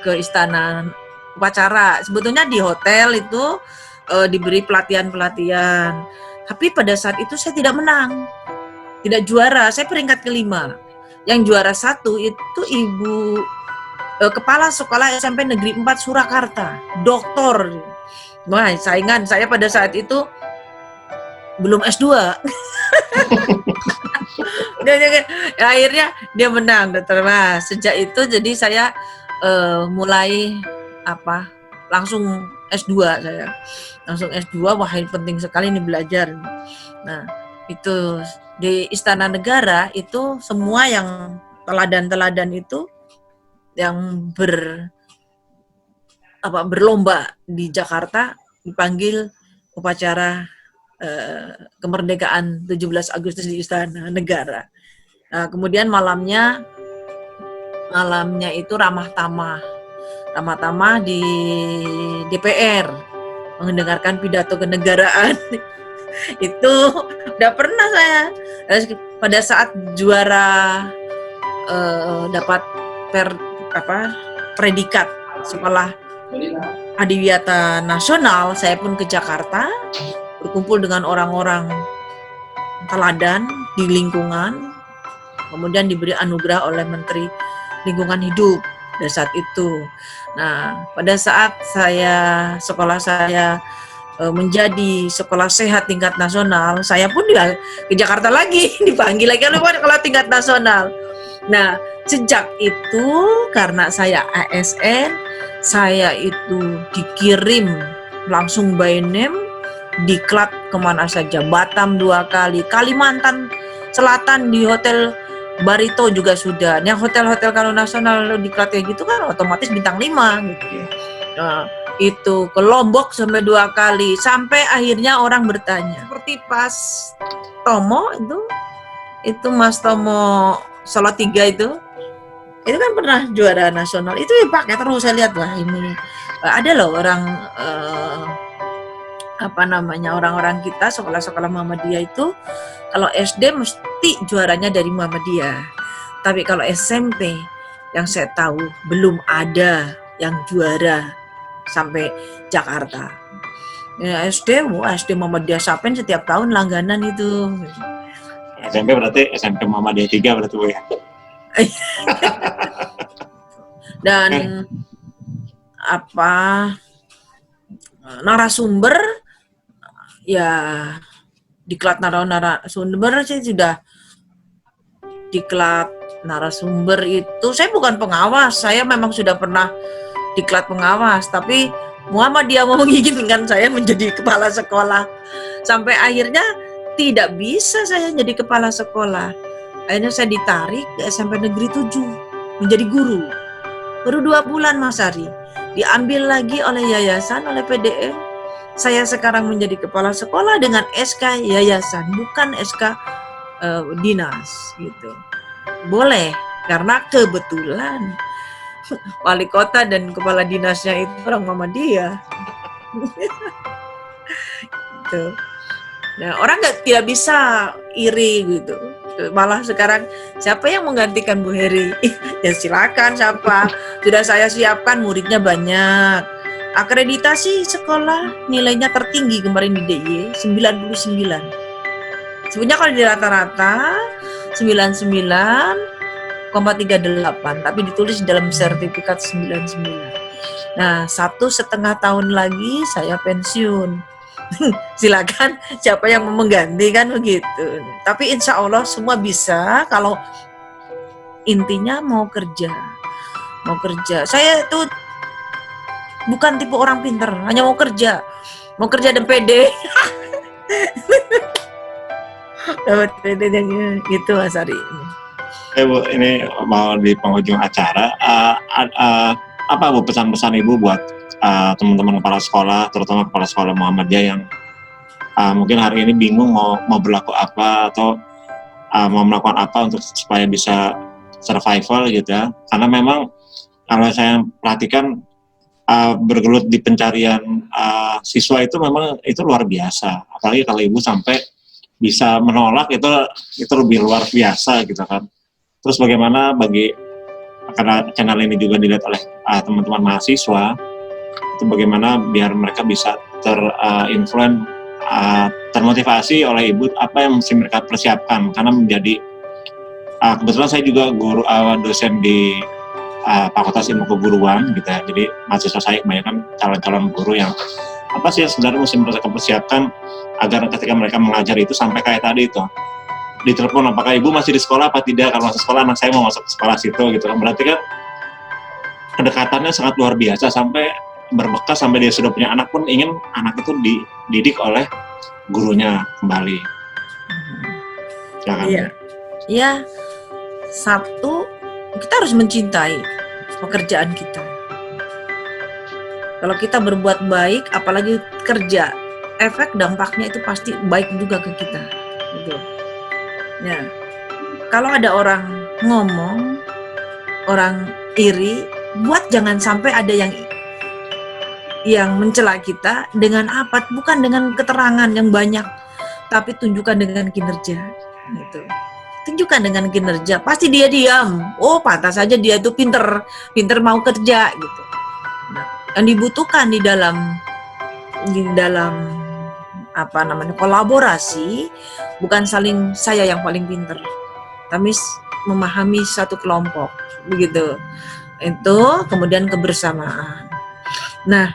ke istana upacara. Sebetulnya di hotel itu diberi pelatihan. Tapi pada saat itu saya tidak menang. Tidak juara, saya peringkat ke-5. Yang juara 1 itu ibu kepala sekolah SMP Negeri 4 Surakarta, doktor. Wah, saingan saya pada saat itu belum S2. Akhirnya dia menang dokter. Nah, sejak itu jadi saya mulai langsung S2 saya. Langsung S2, wah ini penting sekali ini belajar. Nah, itu di Istana Negara itu semua yang teladan-teladan itu yang berlomba di Jakarta dipanggil upacara kemerdekaan 17 Agustus di Istana Negara. Nah, kemudian malamnya itu ramah tamah di DPR mendengarkan pidato kenegaraan. Itu udah pernah saya pada saat juara dapat predikat sekolah adiwiyata nasional, saya pun ke Jakarta berkumpul dengan orang-orang teladan di lingkungan, kemudian diberi anugerah oleh Menteri Lingkungan Hidup pada saat itu. Nah, pada saat sekolah saya menjadi sekolah sehat tingkat nasional, saya pun ke Jakarta lagi, dipanggil lagi oleh sekolah tingkat nasional. Nah, sejak itu karena saya ASN, saya itu dikirim langsung by name, diklat kemana saja, Batam 2 kali, Kalimantan Selatan di Hotel Barito juga sudah. Yang hotel-hotel kalau nasional diklat kayak gitu kan otomatis bintang 5 gitu. Nah, itu ke Lombok sampai 2 kali, sampai akhirnya orang bertanya, seperti pas Tomo itu Mas Tomo Solo 3 itu kan pernah juara nasional, itu pakai terus. Saya lihat, wah ini ada loh orang orang-orang kita sekolah-sekolah Muhammadiyah itu kalau SD mesti juaranya dari Muhammadiyah, tapi kalau SMP yang saya tahu belum ada yang juara sampai Jakarta. Ya, SD Muhammadiyah Sapen setiap tahun langganan itu. SMP berarti SMP Muhammadiyah 3 berarti Bu ya. Dan narasumber ya diklat narasumber sih sudah diklat narasumber itu saya bukan pengawas, saya memang sudah pernah diklat pengawas, tapi Muhammadiyah mau menginginkan saya menjadi kepala sekolah, sampai akhirnya tidak bisa saya jadi kepala sekolah. Akhirnya saya ditarik ke SMP Negeri 7 menjadi guru. Baru 2 bulan Mas Ari, diambil lagi oleh yayasan, oleh PDM. Saya sekarang menjadi kepala sekolah dengan SK yayasan, bukan SK dinas gitu. Boleh, karena kebetulan wali kota dan kepala dinasnya itu orang Muhammadiyah. Gitu. Nah, orang tidak bisa iri gitu. Malah sekarang siapa yang menggantikan Bu Heri? Ya silakan, siapa. Sudah saya siapkan, muridnya banyak. Akreditasi sekolah nilainya tertinggi kemarin di DIY 99. Sebenarnya kalau di rata-rata 99,38, tapi ditulis dalam sertifikat 99. Nah, 1,5 tahun lagi saya pensiun. Silakan siapa yang mau mengganti kan begitu. Tapi insya Allah semua bisa kalau intinya mau kerja. Saya tuh bukan tipe orang pinter, hanya mau kerja dan pede. Dapat pede gitu Mas Ari. Bu, ini mau di penghujung acara, apa Bu pesan-pesan Ibu buat teman-teman kepala sekolah, terutama kepala sekolah Muhammadiyah yang mungkin hari ini bingung mau berlaku apa atau mau melakukan apa untuk supaya bisa survival gitu ya. Karena memang kalau saya perhatikan bergelut di pencarian siswa itu memang itu luar biasa. Apalagi kalau Ibu sampai bisa menolak itu lebih luar biasa gitu kan. Terus bagaimana karena channel ini juga dilihat oleh teman-teman mahasiswa, itu bagaimana biar mereka bisa termotivasi oleh Ibu apa yang mesti mereka persiapkan, karena menjadi kebetulan saya juga guru dosen di Fakultas Ilmu Keguruan gitu ya, jadi mahasiswa saya kebanyakan calon-calon guru yang apa sih yang sebenarnya mesti mereka persiapkan agar ketika mereka mengajar itu sampai kayak tadi itu ditelepon apakah ibu masih di sekolah apa tidak, kalau masuk sekolah anak saya mau masuk ke sekolah situ gitu kan. Berarti kan kedekatannya sangat luar biasa sampai berbekas, sampai dia sudah punya anak pun ingin anak itu dididik oleh gurunya kembali. Ya kan? Iya. Ya, satu, kita harus mencintai pekerjaan kita. Kalau kita berbuat baik, apalagi kerja, efek dampaknya itu pasti baik juga ke kita. Gitu. Ya, kalau ada orang ngomong, orang iri, buat jangan sampai ada yang mencela kita dengan apa? Bukan dengan keterangan yang banyak, tapi tunjukkan dengan kinerja. Gitu. Tunjukkan dengan kinerja, pasti dia diam. Oh, pantas saja dia itu pinter mau kerja gitu. Nah, yang dibutuhkan di dalam apa namanya kolaborasi, bukan saling saya yang paling pinter, tapi memahami satu kelompok, begitu. Itu kemudian kebersamaan. Nah,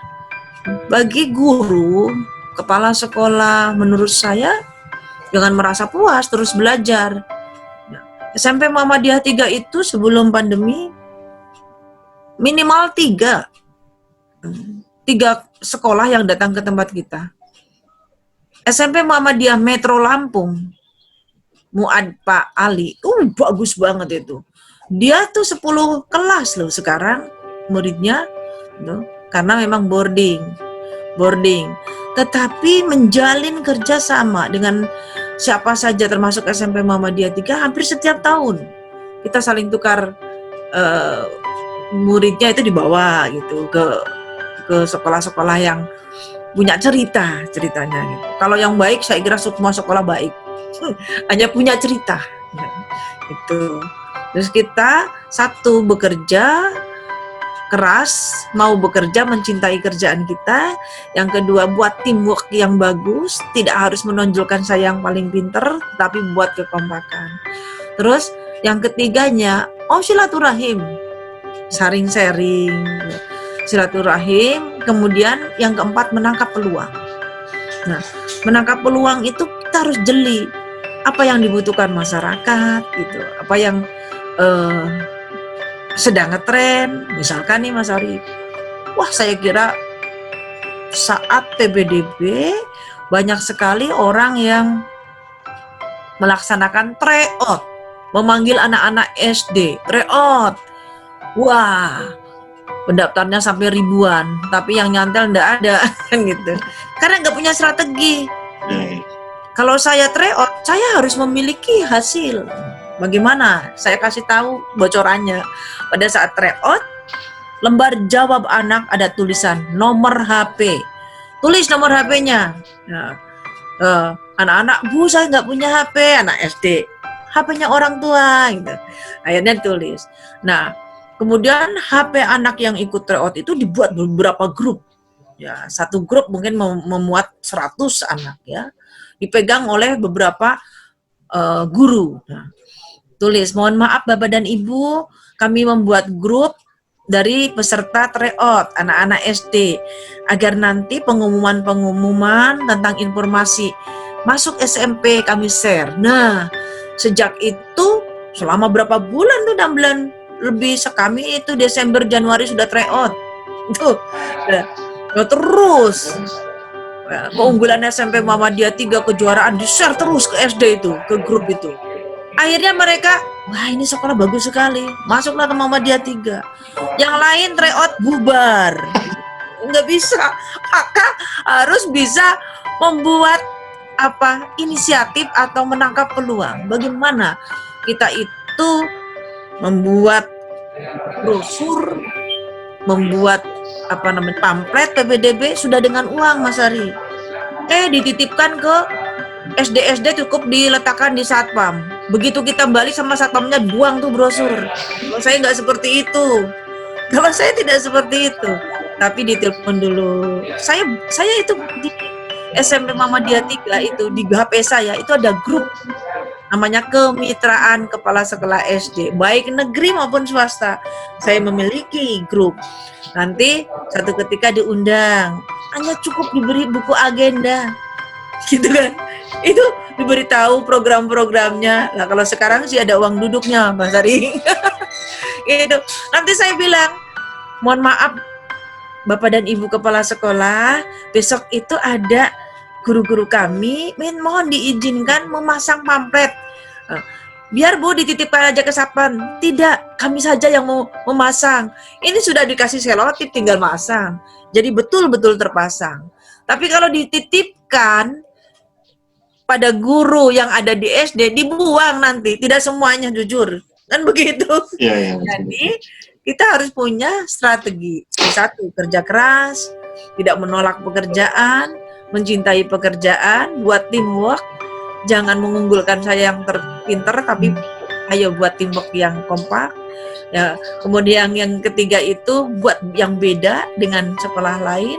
bagi guru, kepala sekolah, menurut saya jangan merasa puas, terus belajar. SMP Muhammadiyah 3 itu sebelum pandemi minimal 3 sekolah yang datang ke tempat kita. SMP Muhammadiyah Metro Lampung, Muad Pak Ali, bagus banget itu. Dia tuh 10 kelas loh sekarang muridnya, tuh, karena memang boarding. Tetapi menjalin kerjasama dengan siapa saja termasuk SMP Muhammadiyah 3 hampir setiap tahun. Kita saling tukar muridnya itu dibawa gitu ke sekolah-sekolah yang punya ceritanya gitu. Kalau yang baik saya kira semua sekolah baik. Hanya punya cerita. Ya, gitu. Terus kita satu bekerja keras, mau bekerja, mencintai kerjaan kita. Yang kedua, buat teamwork yang bagus, tidak harus menonjolkan saya yang paling pinter, tapi buat kekompakan. Terus yang ketiganya, silaturahim, sharing, silaturahim. Kemudian yang keempat, menangkap peluang. Nah, menangkap peluang itu kita harus jeli apa yang dibutuhkan masyarakat, gitu, apa yang sedang ngetren. Misalkan nih Mas Ari, wah saya kira saat PBDB banyak sekali orang yang melaksanakan tryout, memanggil anak-anak SD, tryout. Wah, pendaftarnya sampai ribuan, tapi yang nyantel enggak ada, kan gitu. Karena nggak punya strategi. Kalau saya tryout, saya harus memiliki hasil. Bagaimana? Saya kasih tahu bocorannya. Pada saat tryout, lembar jawab anak ada tulisan nomor HP. Tulis nomor HP-nya. Nah, anak-anak, Bu saya nggak punya HP, anak SD. HP-nya orang tua, gitu. Akhirnya tulis. Nah, kemudian HP anak yang ikut tryout itu dibuat beberapa grup. Ya, satu grup mungkin memuat 100 anak ya. Dipegang oleh beberapa guru. Nah, tulis, mohon maaf Bapak dan Ibu, kami membuat grup dari peserta tryout anak-anak SD agar nanti pengumuman tentang informasi masuk SMP kami share. Nah, sejak itu selama berapa bulan tuh, 6 bulan lebih, kami itu Desember Januari sudah tryout. Tuh. Terus keunggulan SMP Muhammadiyah 3 kejuaraan di-share terus ke SD itu, ke grup itu. Akhirnya mereka, wah ini sekolah bagus sekali, masuklah ke Muhammadiyah 3. Yang lain tryout bubar. Nggak bisa, maka harus bisa membuat inisiatif atau menangkap peluang. Bagaimana kita itu membuat brosur, membuat pamflet PBDB sudah dengan uang Mas Ari. Dititipkan ke SD cukup diletakkan di satpam. Begitu kita balik sama satpamnya buang tuh brosur. Kalau saya nggak seperti itu. Kalau saya tidak seperti itu. Tapi ditelepon dulu. Saya itu di SMP Muhammadiyah 3 itu di HP saya itu ada grup namanya Kemitraan Kepala Sekolah SD, baik negeri maupun swasta. Saya memiliki grup. Nanti satu ketika diundang, hanya cukup diberi buku agenda. gitu kan. Itu diberitahu program-programnya. Nah kalau sekarang sih ada uang duduknya, Mas Ari. Itu nanti saya bilang, mohon maaf Bapak dan Ibu Kepala Sekolah, besok itu ada guru-guru kami, mohon diizinkan memasang pamflet. Biar Bu dititipkan aja ke Satpam. Tidak, kami saja yang mau memasang. Ini sudah dikasih selotip, tinggal masang. Jadi betul-betul terpasang. Tapi kalau dititipkan pada guru yang ada di SD, dibuang nanti. Tidak semuanya, jujur. Kan begitu. Iya. Jadi kita harus punya strategi. Satu, kerja keras, tidak menolak pekerjaan, mencintai pekerjaan, buat teamwork. Jangan mengunggulkan saya yang terpinter, tapi ayo buat teamwork yang kompak. Ya, kemudian yang ketiga itu buat yang beda dengan sekolah lain.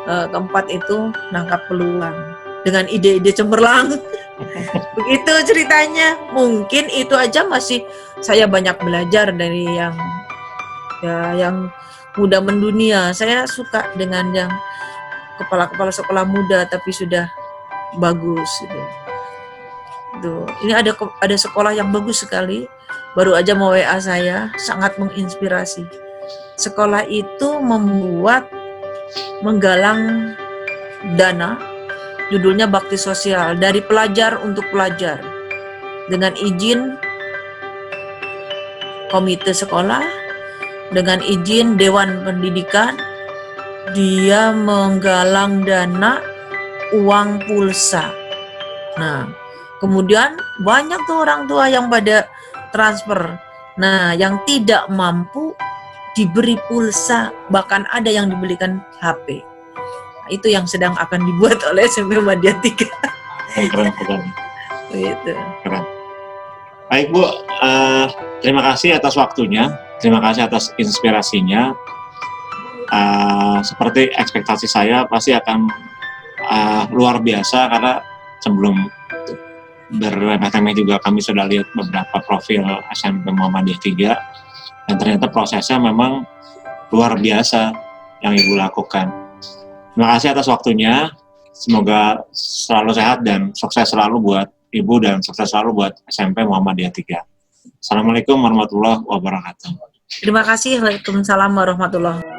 Keempat itu nangkap peluang dengan ide-ide cemerlang. Begitu ceritanya. Mungkin itu aja masih saya banyak belajar dari yang muda mendunia. Saya suka dengan yang kepala-kepala sekolah muda tapi sudah bagus gitu. Tuh, ini ada sekolah yang bagus sekali, baru aja mau WA saya, sangat menginspirasi. Sekolah itu menggalang dana, judulnya Bakti Sosial, dari pelajar untuk pelajar, dengan izin komite sekolah, dengan izin Dewan Pendidikan. Dia menggalang dana uang pulsa. Nah, kemudian banyak tuh orang tua yang pada transfer. Nah, yang tidak mampu diberi pulsa, bahkan ada yang dibelikan HP. Nah, itu yang sedang akan dibuat oleh SMP Muhammadiyah 3. Keren. Gitu. Keren. Baik Bu, terima kasih atas waktunya, terima kasih atas inspirasinya. Seperti ekspektasi saya pasti akan luar biasa, karena sebelum beremeh-temeh juga kami sudah lihat beberapa profil SMP Muhammadiyah 3, dan ternyata prosesnya memang luar biasa yang Ibu lakukan. Terima kasih atas waktunya, semoga selalu sehat dan sukses selalu buat Ibu dan sukses selalu buat SMP Muhammadiyah 3. Assalamualaikum warahmatullahi wabarakatuh. Terima kasih. Waalaikumsalam warahmatullahi wabarakatuh.